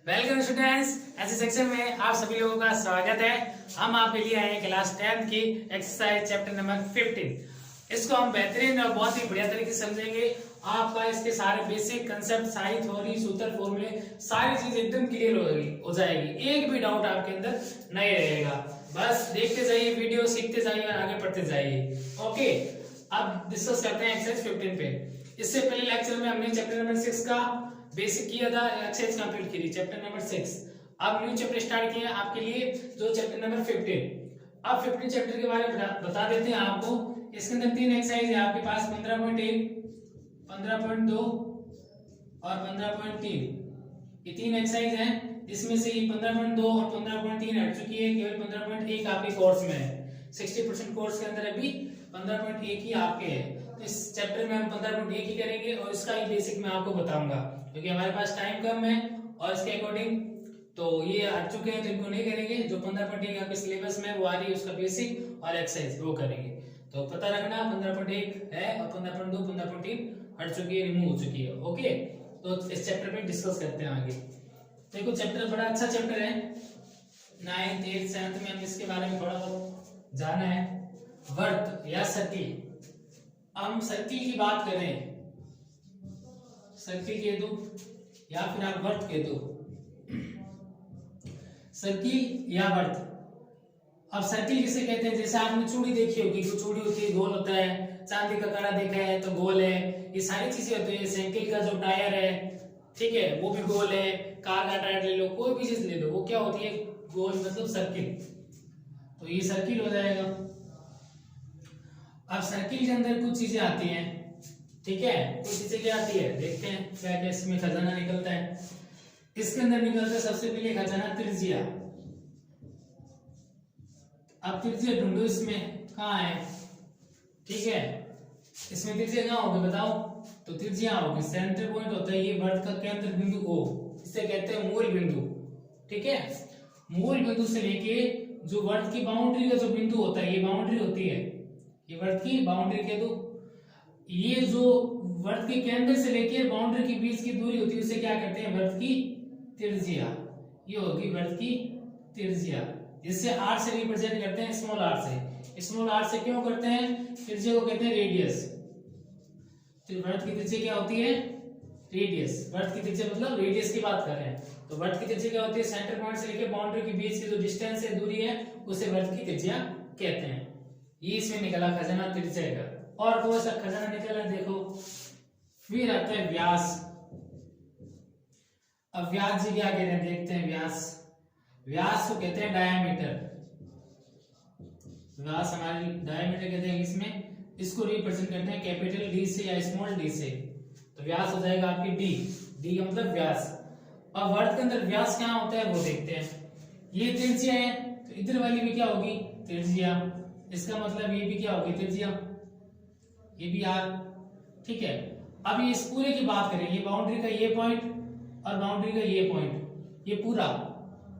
Welcome students, ऐसे section में आप सभी लोगों का स्वागत है। हम आपके लिए आए हैं क्लास 10 की एक्सरसाइज चैप्टर नंबर 15। इसको हम बेहतरीन और बहुत ही बढ़िया तरीके से समझेंगे। आपका इसके सारे बेसिक कंसेप्ट, सारी थ्योरी, सूत्र, फॉर्मूले, सारी चीज एकदम क्लियर हो जाएगी। एक भी डाउट आपके अंदर नहीं रहेगा। बस देखते जाइए वीडियो, सीखते जाइए और आगे पढ़ते जाइए। ओके, अब डिस्कस करते हैं एक्सरसाइज 15 पे। इससे पहले लेक्चर में हमने चैप्टर नंबर 6 का बेसिक किया था, एक्सरसाइज कंप्लीट की थी, चैप्टर नंबर 6। अब न्यू चैप्टर स्टार्ट किया आपके लिए, जो चैप्टर नंबर 15। अब 15 चैप्टर के बारे में बता देते हैं आपको। इसके अंदर 3 एक्सरसाइज है आपके पास, 15.1, 15.2 और 15.3। ये 3 एक्सरसाइज हैं, जिसमें से ये 15.2 और 15.3 हट चुकी है। केवल 15.1 आपके कोर्स में है। 60% कोर्स के अंदर अभी 15.1 ही आपके है। तो इस चैप्टर में हम 15.1 ही करेंगे और इसका ही बेसिक मैं आपको बताऊंगा, क्योंकि हमारे पास टाइम कम है और इसके अकॉर्डिंग तो ये आ चुके हैं, तो इनको नहीं करेंगे। जो 15.1 आपके सिलेबस में वो आ रही है, उसका बेसिक और एक्सरसाइज वो करेंगे। तो पता रखना 15.1 है और 15.2, 15.3 हट चुकी है, रिमूव हो चुकी है। ओके, तो इस चैप्टर पे डिस्कस करते हैं आगे। देखो चैप्टर बड़ा अच्छा चैप्टर है। 9th 8th 7th में हम इसके बारे में थोड़ा बहुत जाना है। वर्त या सर्किल, हम सर्किल की बात करें, सर्किल कह दो या फिर आप वर्त कह दो, सर्किल या वर्त। अब सर्किल किसे कहते हैं? जैसे आपने चूड़ी देखी होगी, जो चूड़ी होती है गोल होता है, चांदी का कड़ा देखा है तो गोल है। ये सारी चीजें होती है। साइकिल का जो टायर है, ठीक है, वो भी गोल है। कार का टायर ले लो, कोई भी चीज ले लो, वो क्या होती है? गोल, मतलब सर्किल। तो ये सर्किल हो जाएगा। अब सर्किल के अंदर कुछ चीजें आती हैं, ठीक है, कुछ चीजें क्या आती है, देखते हैं क्या क्या इसमें खजाना निकलता है। इसके अंदर निकलता है सबसे पहले खजाना त्रिज्या। अब त्रिज्या ढूंढो, इसमें कहाँ है? ठीक है, इसमें त्रिज्या कहाँ होगी बताओ? तो त्रिज्या होगी, सेंटर पॉइंट होता है ये वर्त का केंद्र बिंदु O, इसे कहते हैं मूल बिंदु। ठीक है, मूल बिंदु से लेके जो वर्त की बाउंड्री का जो बिंदु होता है, ये बाउंड्री होती है, ये वर्त की बाउंड्री कह दो। ये जो वर्त के केंद्र से लेके बाउंड्री के बीच की दूरी होती है, उसे क्या कहते हैं? वर्त की त्रिज्या। ये होगी वर्त की त्रिज्या, जिससे r से रिप्रेजेंट करते हैं, स्मॉल r से। स्मॉल r से क्यों करते हैं? त्रिज्या को कहते हैं रेडियस। तो वर्त की त्रिज्या क्या होती है? रेडियस। वर्त की त्रिज्या मतलब रेडियस की बात कर रहे हैं। तो वर्त की त्रिज्या क्या होती है? सेंटर पॉइंट से लेके बाउंड्री के बीच की जो डिस्टेंस है, दूरी है, उसे वर्त की त्रिज्या कहते हैं। ये इसमें निकला खजाना त्रिज्या का। और कौन सा खजाना निकला देखो। फिर आता है व्यास। अब व्यास जी क्या कहते हैं, देखते हैं। व्यास को कहते हैं डायामीटर। व्यास हमारी डायामीटर कहते हैं इसमें। इसको रिप्रेजेंट करते हैं कैपिटल डी से या स्मॉल डी से। तो व्यास हो जाएगा आपकी डी का मतलब व्यास। अब वर्त के अंदर व्यास क्या होता है वो देखते हैं। ये त्रिज्या है, तो इधर वाली भी क्या होगी? त्रिज्या। इसका मतलब ये भी क्या होगी? त्रिज्या। ये भी आर। ठीक है, अब ये इस पूरे की बात करें, ये बाउंड्री का ये पॉइंट और बाउंड्री का ये पॉइंट, ये पूरा,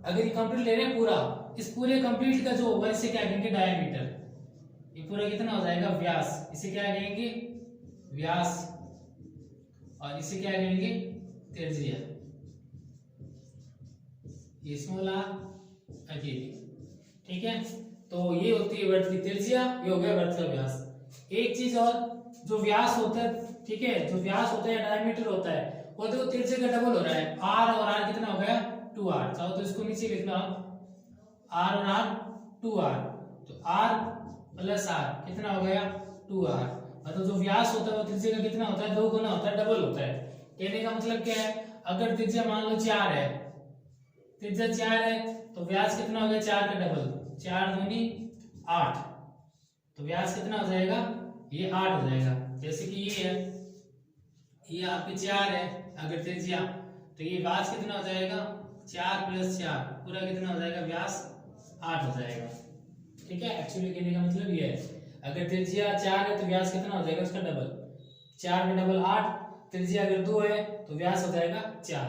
अगर ये कंप्लीट ले रहे हैं पूरा, इस पूरे कंप्लीट का जो होगा इसे क्या कहेंगे? डायमीटर। ये पूरा कितना हो जाएगा? व्यास। इसे क्या कहेंगे? व्यास। और इसे क्या कहेंगे? त्रिज्या। ये स्मॉल आर, ठीक है। तो ये होती है वर्त की त्रिज्या, ये हो गया वर्त का व्यास। एक चीज और, जो व्यास होता है, ठीक है, जो व्यास होता है डायमीटर होता है, वो देखो त्रिज्या का डबल हो रहा है। r और r कितना हो गया? 2r। चाहो तो इसको नीचे लिख लो आप, r और r 2r। तो r प्लस r कितना हो गया? 2r। मतलब जो व्यास होता है वो त्रिज्या का कितना होता है? 2 गुना होता है, डबल होता है। कहने का मतलब क्या है? अगर त्रिज्या मान लो 4 है, त्रिज्या 4 है, तो व्यास कितना हो गया? 4 का डबल, 4 दूनी 8। तो व्यास कितना हो जाएगा? ये 8 हो जाएगा। जैसे कि ये है, ये आपके 4 है अगर त्रिज्या, तो ये व्यास कितना हो जाएगा? 4 + 4 पूरा कितना हो जाएगा? व्यास 8 हो जाएगा। ठीक है, एक्चुअली कहने का मतलब ये है, अगर त्रिज्या 4 है तो व्यास कितना हो जाएगा? उसका डबल। 4 का डबल 8। त्रिज्या अगर 2 है तो व्यास हो जाएगा 4।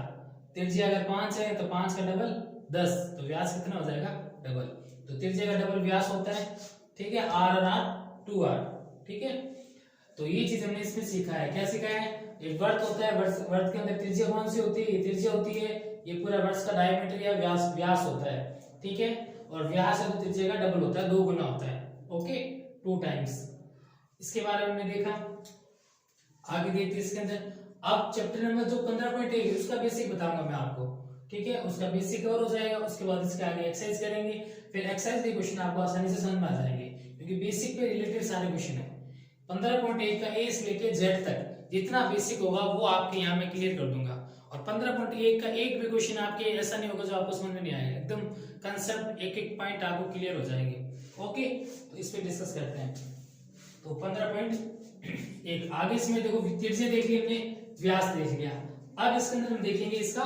त्रिज्या अगर 5 है तो 5 का डबल 10, तो व्यास कितना हो जाएगा? डबल। तो त्रिज्या का डबल व्यास होता है। ठीक है, r और r 2r। ठीक है, तो ये चीज हमने इसमें सीखा है। क्या सीखा है? एक वर्त होता है, वर्त के अंदर त्रिज्या कौन सी होती है? ये त्रिज्या होती है, ये पूरा वर्त का डायमीटर या व्यास होता है, ठीक है। और व्यास है तो त्रिज्या का डबल होता है, 2 गुना होता है, ओके, 2 टाइम्स। इसके बारे में हमने देखा। आगे देखते इसके अंदर। अब चैप्टर नंबर जो 15.1 है उसका बेसिक बताऊंगा मैं आपको, ठीक है, उसका बेसिक कवर हो जाएगा। उसके बाद इसके आगे एक्सरसाइज करेंगे, फिर एक्सरसाइज के क्वेश्चन आपको आसानी से समझ में आ जाएंगे, क्योंकि बेसिक पे रिलेटेड सारे क्वेश्चन है। 15.1 का ए से लेके जेड तक जितना बेसिक होगा वो आपके यहाँ में क्लियर कर दूंगा। और 15.1 का एक भी क्वेश्चन आपके ऐसा नहीं होगा जो आपको समझ में नहीं आएगा, एकदम कंसेप्ट एक एक पॉइंट आपको क्लियर हो जाएंगे, ओके। तो इस पे डिस्कस करते हैं। तो 15.1 आगे इसमें देखो त्रिज्या देख ली हमने, व्यास देख लिया। अब इसके अंदर हम देखेंगे इसका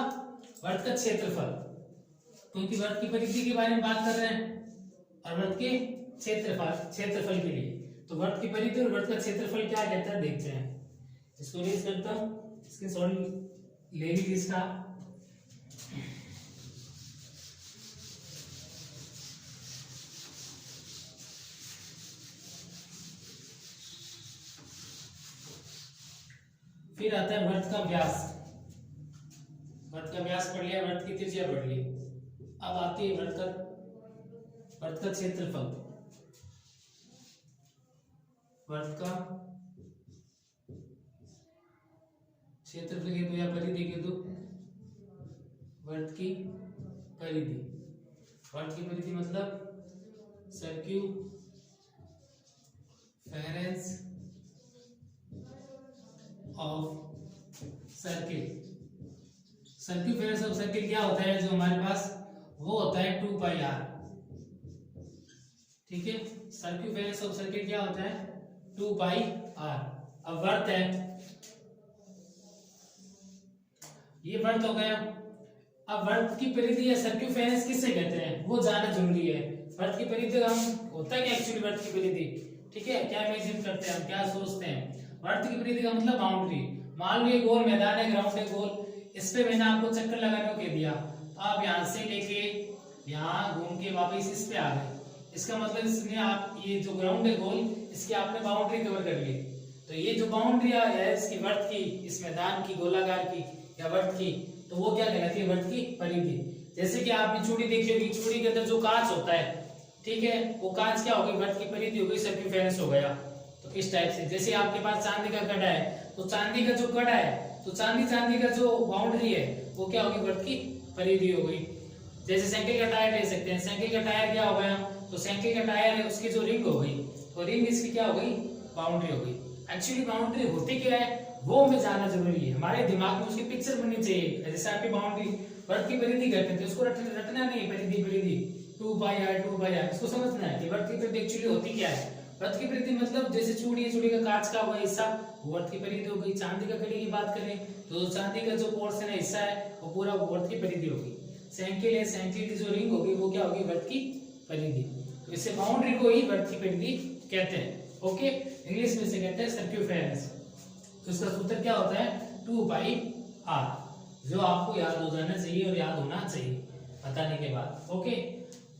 वर्त का क्षेत्रफल, क्योंकि वर्त की परिधि के बारे में बात कर रहे हैं और वर्त के क्षेत्रफल के लिए। तो वर्त की परिधि और वर्त का क्षेत्रफल क्या कहता है देखते हैं। इसको रेज करता हूं, इसके सॉरी ले लीजिए इसका। फिर आता है वर्त का व्यास। वर्त का व्यास पढ़ लिया, वर्त की त्रिज्या पढ़ ली। अब आती है वर्त का क्षेत्रफल। वर्त का क्षेत्रफल के दो या परिधि के दो, वर्त की परिधि। वर्त की परिधि मतलब सर्क्यूफेरेंस ऑफ सर्किल। सर्क्यूफेरेंस ऑफ सर्किल क्या होता है जो हमारे पास, वो होता है 2 पाई r, ठीक है। सर्क्यूफेरेंस ऑफ सर्किल क्या होता है? 2 पाई r। अब वर्त है, ये वर्त हो गया। अब वर्त की परिधि या सर्क्यूफेरेंस किसे कहते हैं वो जानना जरूरी है। वर्त की परिधि हम होता है क्या एक्चुअली वर्त की परिधि, ठीक है, क्या इमेजिन करते हैं हम, क्या सोचते हैं। वर्त की परिधि का मतलब बाउंड्री। मान लो ये गोल मैदान है, ग्राउंड है गोल, इस पे मैंने आपको चक्कर लगाने को कह दिया, आप यहां से लेके यहाँ घूम के वापस इस पे आ गए, इसका मतलब इसमें आप ये जो ग्राउंड है गोल, इसकी आपने बाउंड्री कवर कर ली। तो ये जो बाउंड्री है इसकी वर्त की, इस मैदान की गोलाकार की या वर्त की, तो वो क्या कहलाती है? वर्त की परिधि। जैसे कि आपने चूड़ी देखी होगी, चूड़ी के अंदर जो कांच होता है, ठीक है, वो कांच क्या होगी? वर्त की परिधि हो गई, सर्क्यूफेरेंस हो गया। तो इस टाइप से जैसे आपके पास चांदी का कड़ा है, तो चांदी का जो कड़ा है, तो चांदी का जो बाउंड्री है वो क्या होगी? वर्त की परिधि हो गई। जैसे साइकिल का टायर ले सकते हैं, साइकिल का टायर क्या हो गया? तो साइकिल का टायर है, उसकी जो रिंग हो गई, तो रिंग इसकी क्या हो गई? बाउंड्री हो गई। एक्चुअली बाउंड्री होती क्या है वो हमें जानना जरूरी है, हमारे दिमाग में उसकी पिक्चर बननी चाहिए। जैसे आपकी बाउंड्री वर्त की परिधि कहते हैं, उसको रटना नहीं, परिधि 2 पाई r, इसको समझना है कि वर्त की परिधि एक्चुअली होती क्या है। वर्त की परिधि मतलब जैसे चूड़ी का कांच का हुआ हिस्सा, वो वर्त की परिधि हो गई। चांदी का कड़ी की बात करें तो चांदी का जो पोर्शन है, हिस्सा है, वो पूरा वर्त की परिधि होगी। साइकिल है, साइकिल की जो रिंग होगी वो क्या होगी? वर्त की परिधि। तो इससे बाउंड्री को ही वर्त की परिधि कहते हैं, ओके। इंग्लिश में से कहते हैं सर्क्यूफेरेंस। तो इसका सूत्र क्या होता है? 2 पाई r, जो आपको याद हो जाना चाहिए और याद होना चाहिए बताने के बाद, ओके।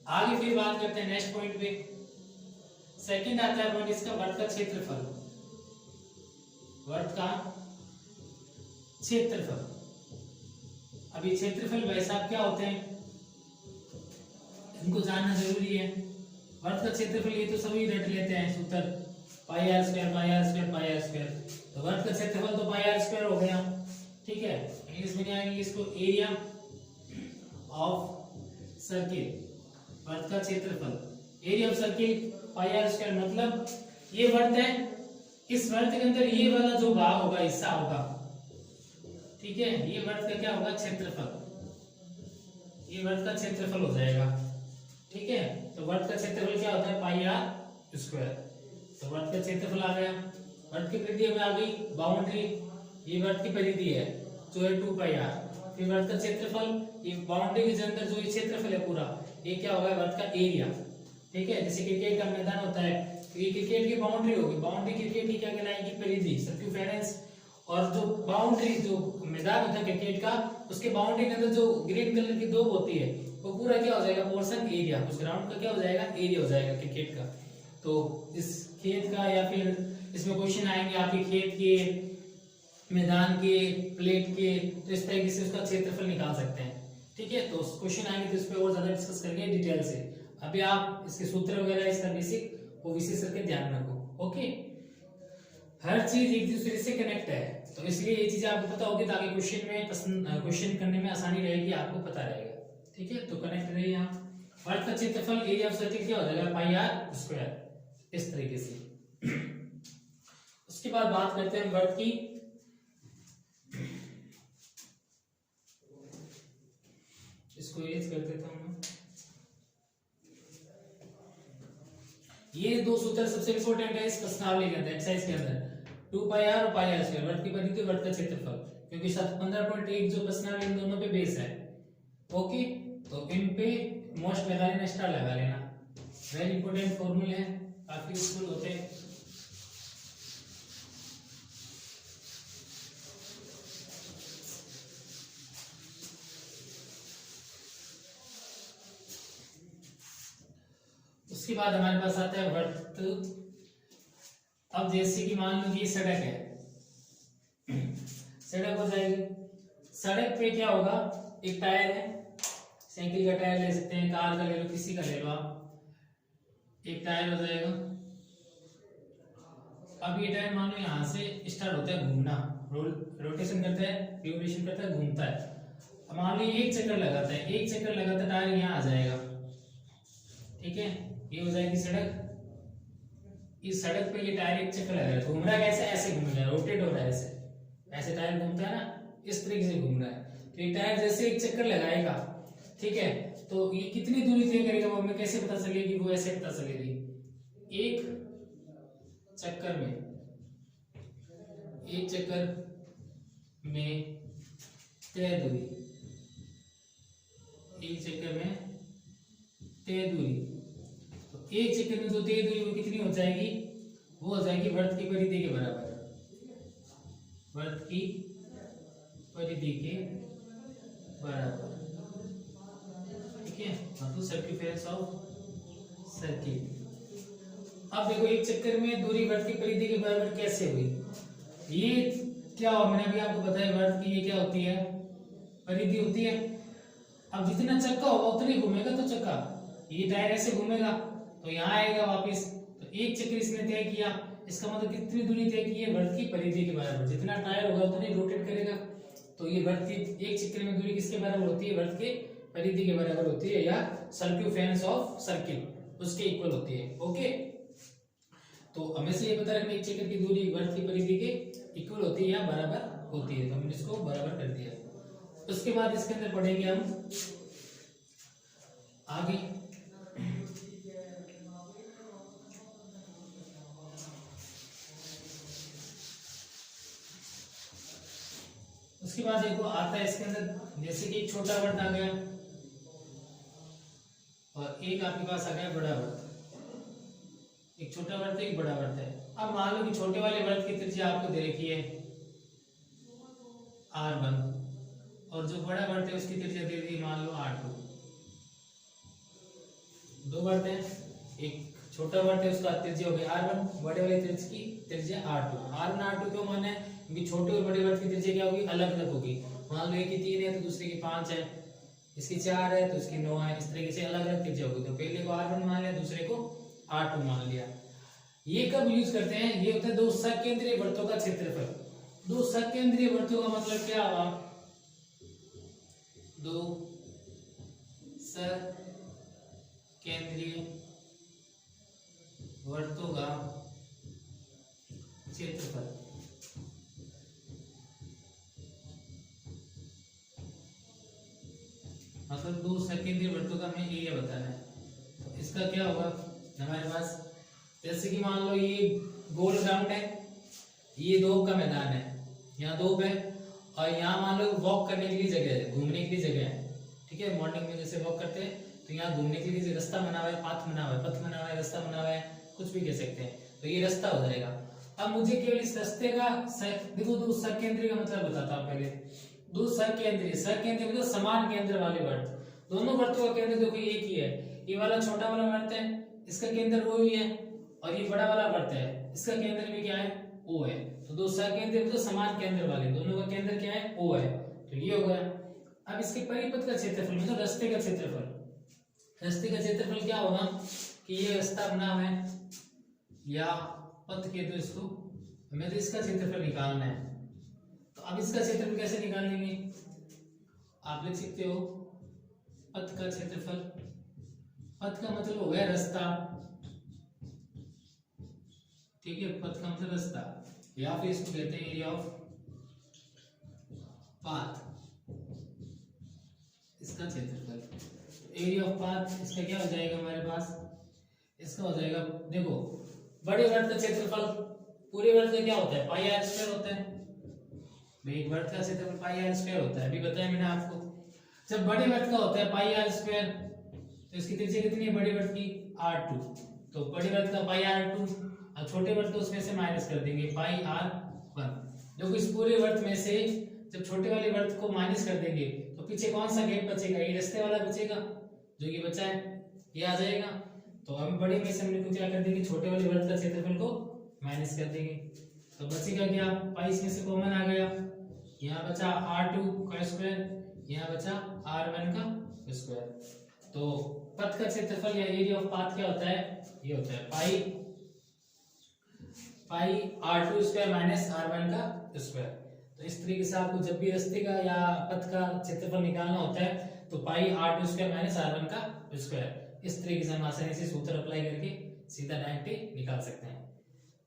आगे फिर बात करते हैं नेक्स्ट पॉइंट पे। सेकंड आता है पॉइंट इसका, वर्त का क्षेत्रफल। वर्त का क्षेत्रफल। अभी क्षेत्रफल भाई साहब क्या होते हैं इनको जानना जरूरी है। वर्त का क्षेत्रफल ये तो सभी रट लेते हैं सूत्र, पाई r स्क्वायर। तो वर्त का क्षेत्रफल तो पाई r स्क्वायर हो गया, ठीक है। इंग्लिश में क्या आएंगे इसको? Area of circle. वर्त का क्षेत्रफल, area of circle pi r square. मतलब ये वर्त है, इस वर्त के अंदर ये वाला जो भाग होगा, हिस्सा होगा, ठीक है, ये वर्त का क्या होगा? क्षेत्रफल। ये वर्त का क्षेत्रफल हो जाएगा, ठीक है। तो वर्त का क्षेत्रफल क्या होता है? पाई r स्क्वायर। तो वर्त का क्षेत्रफल आ गया। वर्त की परिधि में आ गई बाउंड्री, ये वर्त की परिधि है जो है 2 पाई r। फिर वर्त का क्षेत्रफल, ये बाउंड्री के अंदर जो ये क्षेत्रफल है पूरा, ये क्या होगा? वर्त का एरिया, ठीक है। जैसे क्रिकेट का मैदान होता है, तो ये क्रिकेट की बाउंड्री होगी, बाउंड्री क्रिकेट की क्या कहलाएगी? परिधि, सर्क्यूफेरेंस। और जो बाउंड्री, जो मैदान होता है क्रिकेट का, उसके बाउंड्री के अंदर जो ग्रीन कलर की दोब होती है, वो पूरा क्या हो जाएगा? पोर्शन एरिया, उस ग्राउंड का क्या हो जाएगा? एरिया हो जाएगा क्रिकेट का। तो इस खेत का या फिर इसमें क्वेश्चन आएंगे आपके खेत के, मैदान के, प्लेट के, तो इस तरीके से उसका क्षेत्रफल निकाल सकते हैं। ठीक है, तो क्वेश्चन आएंगे तो इस पर और ज्यादा डिस्कस करेंगे डिटेल से। अभी आप इसके सूत्र वगैरह इसका बेसिक वो विशेष करके ध्यान रखो। ओके, हर चीज एक दूसरे से कनेक्ट है, तो इसलिए ये चीजें आपको पता होगी ताकि क्वेश्चन करने में आसानी रहेगी, आपको पता रहेगा। ठीक है, तो कनेक्ट रहिए आप। वर्ग का क्षेत्रफल एरिया ऑफ सर्किल क्या हो जाएगा, पाई आर स्क्वायर, इस तरीके से। उसके बाद बात करते हैं वर्ग की। इसको एज कर देता हूं मैं। ये दो सूत्र सबसे इंपॉर्टेंट है इस प्रश्नावली के अंदर, एक्सरसाइज के अंदर, 2 पाई आर और पाई आर स्क्वायर, वर्ग की परिधि, वर्ग का क्षेत्रफल, क्योंकि 15.1 जो प्रश्नावली इन दोनों पे बेस है। ओके, तो इन पे मोस्ट लगा लेना, स्टार लगा लेना, वेरी इंपॉर्टेंट फॉर्मूले हैं, काफी यूजफुल होते हैं। उसके बाद हमारे पास आता है वर्त। अब जैसे कि मान लो कि सड़क है, सड़क हो जाएगी, सड़क पे क्या होगा, एक टायर है, साइकिल का टायर ले सकते हैं, कार का ले लो, किसी का ले लो आप, एक टायर हो जाएगा। अब ये टायर मान लो यहाँ से स्टार्ट होता है घूमना, रोटेशन करता है, रिवोल्यूशन करता है, घूमता है। अब मान लो एक चक्कर लगाता है, एक चक्कर लगाता है, टायर यहाँ आ जाएगा। ठीक है, ये हो जाएगी सड़क। इस सड़क पे ये टायर एक चक्कर लगा रहा है, घूम रहा है कैसे, ऐसे घूम रहा है, रोटेट हो रहा है, ऐसे टायर घूमता है ना, इस तरीके से घूम रहा है। तो ये टायर जैसे एक चक्कर लगाएगा, ठीक है, तो ये कितनी दूरी तय करेगा, वो हमें कैसे पता चलेगी, वो ऐसे पता चलेगी, एक चक्कर में तय दूरी, एक चक्कर में तय दूरी, तो एक चक्कर में जो तय दूरी वो कितनी हो जाएगी, वो हो जाएगी वृत्त की परिधि के बराबर, वृत्त की परिधि के बराबर। ठीक है, मतलब सर्कमफेरेंस ऑफ सर्किल। अब देखो एक चक्कर में दूरी वृत्त की परिधि के बराबर कैसे हुई, ये क्या हुआ, मैंने अभी आपको बताया वृत्त की ये क्या होती है, परिधि होती है। अब जितना चक्का होगा उतना ही घूमेगा, तो चक्का, ये टायर ऐसे घूमेगा तो यहाँ आएगा वापस, तो एक चक्कर इसने तय किया, इसका मतलब कितनी दूरी तय की है, वृत्त की परिधि के बराबर, जितना टायर होगा उतना ही रोटेट करेगा। तो ये वृत्त की एक चक्कर में दूरी किसके बराबर होती है, वृत्त के परिधि के बराबर होती है, या सर्कमफेरेंस ऑफ सर्किल उसके इक्वल होती है। ओके, तो हमें से ये पता रखना एक चक्कर की दूरी वृत्त की परिधि के इक्वल होती है या बराबर होती है, तो हमने इसको बराबर कर दिया। उसके बाद इसके अंदर पढ़ेंगे हम आगे, उसके बाद देखो आता है इसके अंदर, जैसे कि एक छोटा वृत्त आ गया और एक आपके पास आ गया बड़ा वृत्त, एक छोटा वृत्त एक बड़ा वृत्त है। अब मान लो कि छोटे वाले वृत्त की त्रिज्या आपको दे रखी है r1 और जो बड़ा वृत्त है उसकी त्रिज्या दे दी मान लो r2। दो वृत्त है, एक छोटा वृत्त है उसका त्रिज्या हो गई r1, बड़े वाले त्रिज्या की त्रिज्या r2। r1 r2 क्यों माना है, क्योंकि छोटे और बड़े वृत्त की त्रिज्या क्या होगी, अलग अलग होगी। मान लो एक की 3 है तो दूसरे की 5 है, इसकी 4 है तो इसकी 9 है, इस तरीके से अलग अलग त्रिज्या होगी। तो पहले को r1 मान लिया, दूसरे को r2 मान लिया। ये कब यूज करते हैं, ये होता है दो सकेंद्रीय वृत्तों का क्षेत्रफल। दो सकेंद्रीय वृत्तों का मतलब क्या हुआ, दो सकेंद्रीय वृत्तों का क्षेत्रफल। मतलब दो सकेंद्रीय वृत्तों का हमें एरिया बताना है। तो इसका क्या होगा हमारे पास, जैसे कि मान लो ये गोल ग्राउंड है, ये दो का मैदान है, यहाँ दो है, और यहाँ मान लो वॉक करने के लिए जगह है, घूमने के लिए जगह है। ठीक है, मॉर्निंग में जैसे वॉक करते हैं तो यहाँ घूमने के लिए रास्ता बना हुआ है, पाथ बना हुआ है, पथ बना हुआ है, रास्ता बना हुआ है, कुछ भी कह सकते हैं। तो ये रास्ता हो जाएगा। अब मुझे केवल इस रास्ते का देखो, दो सकेंद्रीय का मतलब बताता हूँ पहले। दो सकेंद्रीय, सकेंद्रीय मतलब समान केंद्र वाले वृत्त। दोनों वृत्तों का केंद्र देखो एक ही है, ये वाला छोटा वाला वृत्त है, इसका केंद्र वो ही है, और ये बड़ा वाला वृत्त है, इसका केंद्र भी क्या है, O है। तो दो सकेंद्र तो समान केंद्र वाले, दोनों का केंद्र क्या है, O है, तो ये हो गया। अब इसके परिपथ का क्षेत्रफल मतलब रास्ते का क्षेत्रफल, रास्ते का क्षेत्रफल क्या होगा कि ये रास्ता बना है या पथ के, तो इसको हमें तो इसका क्षेत्रफल निकालना है। तो अब इसका क्षेत्रफल कैसे निकाल लेंगे, आप लिख सकते हो पथ का क्षेत्रफल। पथ का मतलब हो गया रास्ता, ठीक है, पथ का मतलब रास्ता, या फिर इसको कहते हैं एरिया ऑफ पाथ, इसका क्षेत्रफल। एरिया ऑफ पाथ इसका क्या हो जाएगा हमारे पास, इसका हो जाएगा, देखो बड़े वर्ग का क्षेत्रफल, पूरे वर्ग का क्या होता है, पाई आर स्क्वायर होता है भाई, एक वर्ग का क्षेत्रफल पाई आर स्क्वायर होता है, अभी बताया मैंने आपको। जब बड़े वर्ग का होता है पाई आर स्क्वायर, तो इसकी त्रिज्या कितनी है बड़े वर्ग की, r2, तो बड़े वर्ग का पाई r2, और छोटे वर्ग तो उसमें से माइनस कर देंगे पाई r1। देखो इस पूरे वर्ग में से जब छोटे वाले वर्ग को माइनस कर देंगे तो पीछे कौन सा गैप बचेगा, ये रास्ते वाला बचेगा, जो ये बचा है ये आ जाएगा। तो हम बड़े में से हमने क्या कर देंगे, छोटे वाले वर्ग का क्षेत्रफल को माइनस कर देंगे, तो बचेगा क्या, पाई इसमें से कॉमन आ गया, यहाँ बचा r2 का स्क्वायर, यहाँ बचा r1 का स्क्वायर। तो पथ का क्षेत्रफल या एरिया ऑफ पाथ क्या होता है, ये होता है पाई r2 स्क्वायर माइनस r1 का स्क्वायर। तो इस तरीके से आपको जब भी रास्ते का या पथ का क्षेत्रफल निकालना होता है तो पाई r2 स्क्वायर माइनस r1 का स्क्वायर, इस तरीके से हम आसानी से सूत्र अप्लाई करके सीधा डायरेक्ट निकाल सकते हैं।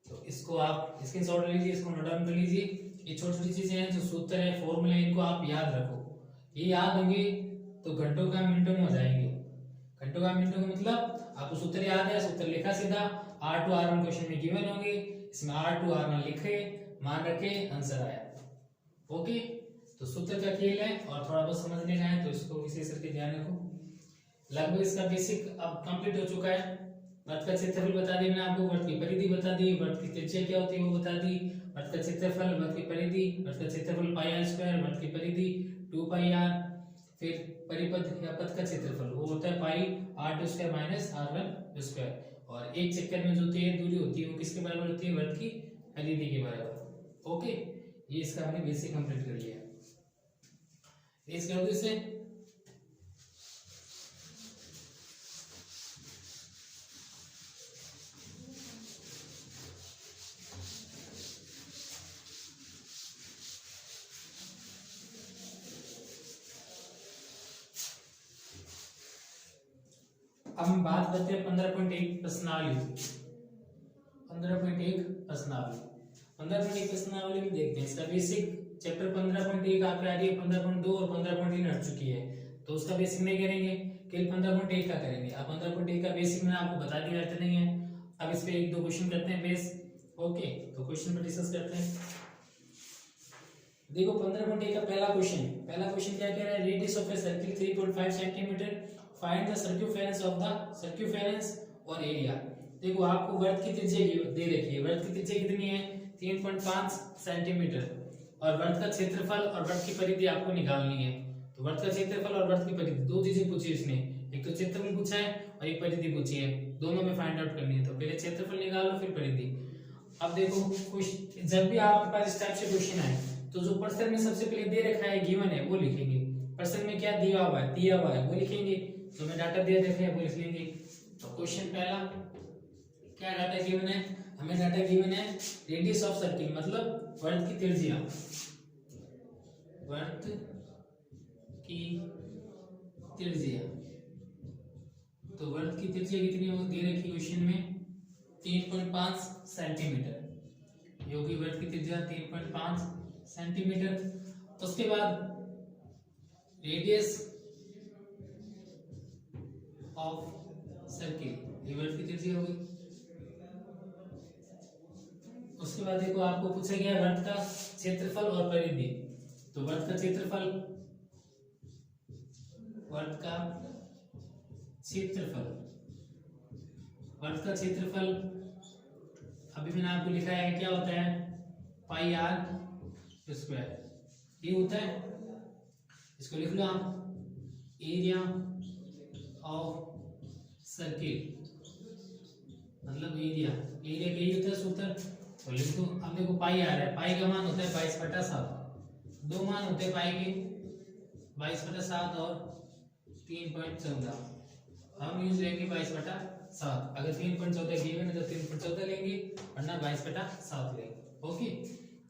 तो इसको आप स्क्रीनशॉट ले लीजिए, इसको नोट डाउन कर लीजिए। ये छोटी छोटी चीजें हैं, जो सूत्र है फॉर्मूले, इनको आप याद रखो, ये याद होंगे तो घंटों का मिनटों में हो जाएंगे। घंटों का मिनटों का मतलब आपको सूत्र याद है, सूत्र लिखा सीधा, r2 r1 क्वेश्चन में गिवन होंगे, इसमें r2 r1 लिखे, मान रखे, आंसर आया। ओके, तो सूत्र का खेल है और थोड़ा बहुत समझने का है, तो इसको विशेष करके ध्यान रखो। लगभग इसका बेसिक अब कंप्लीट हो चुका है। वृत्त का क्षेत्रफल बता दी मैंने आपको, वृत्त की परिधि बता दी, वृत्त की त्रिज्या क्या होती है वो बता दी, वृत्त का क्षेत्रफल, वृत्त की परिधि, वृत्त का क्षेत्रफल पाई आर स्क्वायर, वृत्त की परिधि 2 पाई आर, फिर परिपथ या पथ का क्षेत्रफल वो होता है पाई r2 square minus r1 square, और एक चक्कर में जो तेज दूरी होती है वो किसके बराबर होती है, वृत्त की परिधि के बराबर। ओके, ये इसका हमने बेसिक कंप्लीट कर लिया। इस कर दो इसे, अब हम बात करते हैं 15.1 प्रश्नावली। 15.1 प्रश्नावली, 15.1 प्रश्नावली में देखते हैं इसका बेसिक। चैप्टर 15.1 आपके आ रही है, 15.2 और 15.3 हट चुकी है, तो उसका बेसिक नहीं करेंगे, केवल 15.1 का करेंगे। अब 15.1 का बेसिक मैंने आपको बता दिया, रहता नहीं है। अब इस पे एक दो क्वेश्चन करते हैं बेस। ओके, तो क्वेश्चन पर डिस्कस करते हैं। देखो 15.1 का पहला क्वेश्चन क्या कह रहा है, radius of a circle 3.5 centimetre, find the circumference of the circumference और एरिया। देखो आपको वृत्त की त्रिज्या दे रखी है, वृत्त की त्रिज्या कितनी है 3.5 सेंटीमीटर, और वृत्त का क्षेत्रफल और वृत्त की परिधि आपको निकालनी है। तो वृत्त का क्षेत्रफल और वृत्त की परिधि दो चीजें पूछी इसने, एक तो क्षेत्रफल पूछा है और एक परिधि पूछी है, दोनों में फाइंड आउट करनी है। तो पहले क्षेत्रफल निकालो फिर परिधि। अब देखो जब भी आपके पास इस टाइप से क्वेश्चन आए तो जो प्रश्न में सबसे पहले दे रखा है गिवन है वो लिखेंगे, प्रश्न में क्या दिया हुआ है वो लिखेंगे, तो मैं डाटा दे रखे हैं वो लिख लेंगे। तो क्वेश्चन पहला क्या डाटा गिवन है, हमें डाटा गिवन है रेडियस ऑफ सर्किल मतलब वृत्त की त्रिज्या, वृत्त की त्रिज्या। तो वृत्त की त्रिज्या कितनी दे रखी क्वेश्चन में 3.5 सेंटीमीटर, जो कि वृत्त की त्रिज्या 3.5 सेंटीमीटर। उसके बाद रेडियस ऑफ सर्किल, ये वृत्त की त्रिज्या होगी। उसके बाद देखो आपको पूछा गया वृत्त का क्षेत्रफल और परिधि। तो वृत्त का क्षेत्रफल, वृत्त का क्षेत्रफल अभी मैंने आपको लिखा है क्या होता है पाई आर स्क्वायर, ये होता है, इसको लिख लो आप एरिया ऑफ सर्किल मतलब एरिया, एरिया का यही होता है सूत्र। तो लिख दो। अब देखो पाई आ रहा है, पाई का मान होता है 22/7। दो मान होते हैं पाई के, 22/7 और 3.14। हम यूज लेंगे 22/7। अगर 3.14 गिवन है तो 3.14 लेंगे, वरना 22/7 लेंगे। ओके,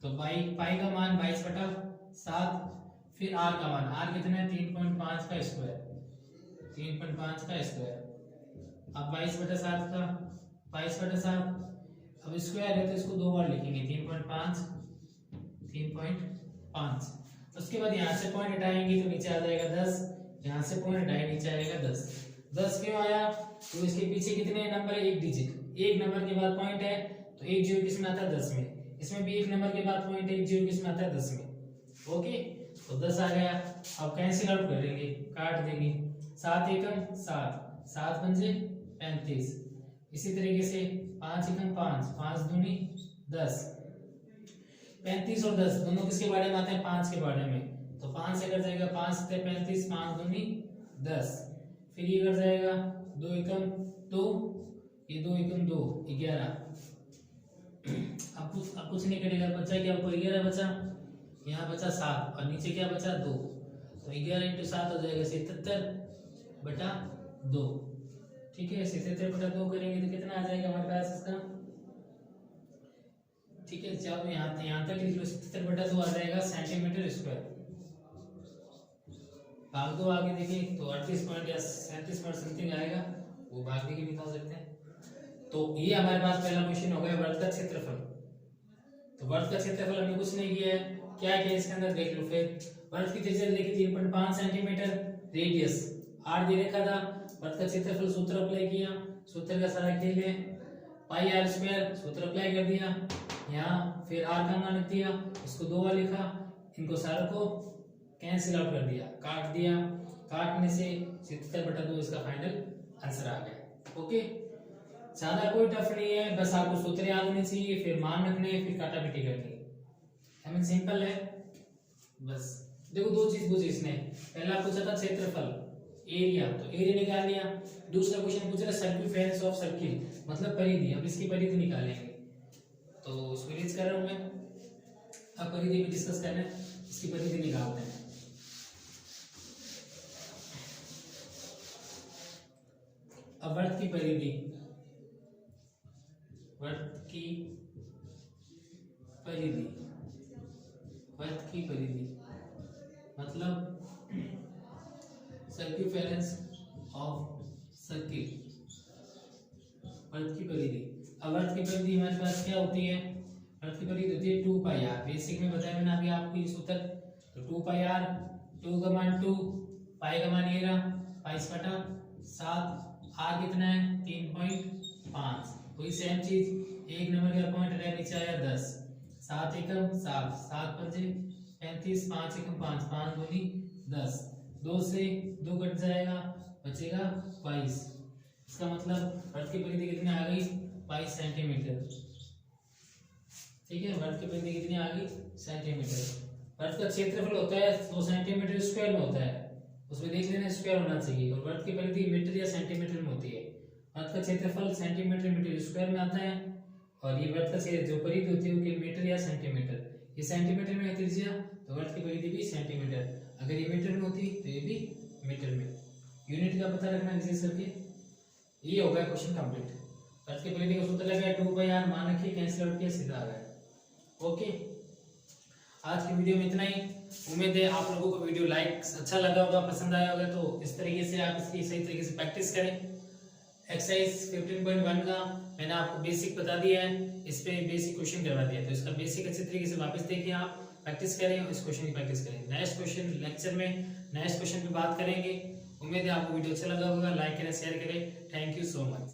तो पाई का मान 22/7। फिर आर का मान, आर कितना है 3.5 का स्क्वायर, 3.5 का स्क्वायर। अब 22/7 का 22/7, अब स्क्वायर है तो इसको दो बार लिखेंगे, 3.5 3.5। उसके बाद यहाँ से पॉइंट हटाएंगे तो नीचे आ जाएगा 10, यहाँ से पॉइंट हटाए नीचे आएगा 10। 10 क्यों आया? तो इसके पीछे कितने नंबर है? एक डिजिट। एक नंबर के बाद पॉइंट है तो एक जीरो किसमें आता है? 10 में। इसमें भी एक नंबर के बाद पॉइंट है, एक जीरो किसमें आता है? 10 में। ओके, तो 10 आ गया। अब कैंसिल आउट करेंगे, काट देंगे। 7 एकम 7, 7 पंजे 35। इसी तरीके से 5 एकम 5, 5 दूनी 10। 35 और 10 दोनों किसके बारे में आते हैं? 5 के बारे में। तो 5 से कट जाएगा, 5 से 35, 5 दूनी 10। फिर ये कट जाएगा, 2 एकम 2, ये 2 एकम 2, 11। अब कुछ नहीं कटेगा, बचा क्या? आपको 11 बचा, यहाँ बचा 7 और नीचे क्या बचा? 2। तो 11 × 7 हो जाएगा 77/2। ठीक है, 77/2 करेंगे तो कितना आ जाएगा हमारे पास इसका? ठीक है, चलो यहाँ तक लिख लो, 77/2 आ जाएगा सेंटीमीटर स्क्वायर। भाग दो आगे देखें तो 38 पॉइंट या 37 पॉइंट समथिंग आएगा, वो भाग दे के निकाल सकते हैं। तो ये हमारे पास पहला क्वेश्चन हो गया वर्ग का क्षेत्रफल। तो वर्ग का क्षेत्रफल हमने कुछ नहीं किया है, क्या किया इसके अंदर देख लो। फिर वर्ग की त्रिज्या देखी 3.5 सेंटीमीटर, रेडियस r दे रखा था। वर्ग का क्षेत्रफल सूत्र अप्लाई किया, सूत्र का सारा खेल है, पाई r स्क्वायर, सूत्र अप्लाई कर दिया यहाँ। फिर r का मान दिया, इसको 2 बार लिखा, इनको सारों को कैंसिल आउट कर दिया, काट दिया। काटने से 77/2 इसका फाइनल आंसर आ गया। ओके, ज्यादा कोई टफ नहीं है, बस आपको सूत्र याद होने चाहिए, फिर मान रखने, फिर काटापीटी करनी। आई मीन सिंपल है बस। देखो दो चीज पूछी इसने, पहला पूछा था क्षेत्रफल, एरिया, तो एरिया निकाल लिया। दूसरा क्वेश्चन पूछ रहा है सर्कमफेरेंस ऑफ सर्किल, मतलब परिधि। अब इसकी परिधि निकालेंगे, तो उसको रीच कर रहा हूं मैं। अब परिधि भी डिस्कस करना है, इसकी परिधि निकालते हैं। अब वर्ग की परिधि, वर्ग की परिधि, वर्ग की परिधि मतलब सर्कमफेरेंस ऑफ सर्किल, वर्ग की परिधि। अब वर्ग की परिधि हमारे पास क्या होती है? वर्ग की परिधि होती है 2πr। बेसिक में बताया मैंने अभी आपको ये सूत्र। तो 2πr, 2 का मान 2, पाई का मान ये रहा 22/7, r कितना है 3.5। वही सेम चीज, एक नंबर का पॉइंट रह नीचे आया 10। 7 एकम 7, 7 पंजे 35, 5 एकम 5, 5 दूनी 10। 2 से 2 कट जाएगा, बचेगा 22। इसका मतलब वर्ग की परिधि कितनी आ गई? 22 सेंटीमीटर। ठीक है, वर्ग की परिधि कितनी आ गई? सेंटीमीटर। वर्ग का क्षेत्रफल होता है 100 सेंटीमीटर स्क्वायर में होता है, उसमें देख लेना स्क्वायर होना चाहिए। और वर्ग की परिधि मीटर या सेंटीमीटर में होती है। वर्ग का क्षेत्रफल सेंटीमीटर मीटर स्क्वायर में आता है, और ये वर्ग का जो परिधि होती है वो मीटर या सेंटीमीटर। ये सेंटीमीटर में है त्रिज्या, तो वर्ग की परिधि भी सेंटीमीटर। अगर ये मीटर में होती तो ये भी मीटर में। यूनिट का पता रखना विशेष करके। ये हो गया क्वेश्चन कंप्लीट। वर्ग की परिधि का सूत्र लगा 2πr, मान रखिए, कैंसिल आउट किया, सीधा आ गया। ओके, आज की वीडियो में इतना ही। उम्मीद है आप लोगों को वीडियो लाइक अच्छा लगा होगा, पसंद आया होगा। तो इस तरीके से आप इसकी सही तरीके से प्रैक्टिस करें। एक्सरसाइज 15.1 का मैंने आपको बेसिक बता दिया है, इस पे बेसिक क्वेश्चन करवा दिया, तो इसका बेसिक अच्छे तरीके से वापस देखिए, आप प्रैक्टिस करें और इस क्वेश्चन की प्रैक्टिस करें। नेक्स्ट क्वेश्चन लेक्चर में नेक्स्ट क्वेश्चन पे बात करेंगे। उम्मीद है आपको वीडियो अच्छा लगा होगा। लाइक करें, शेयर करें। Thank you so much.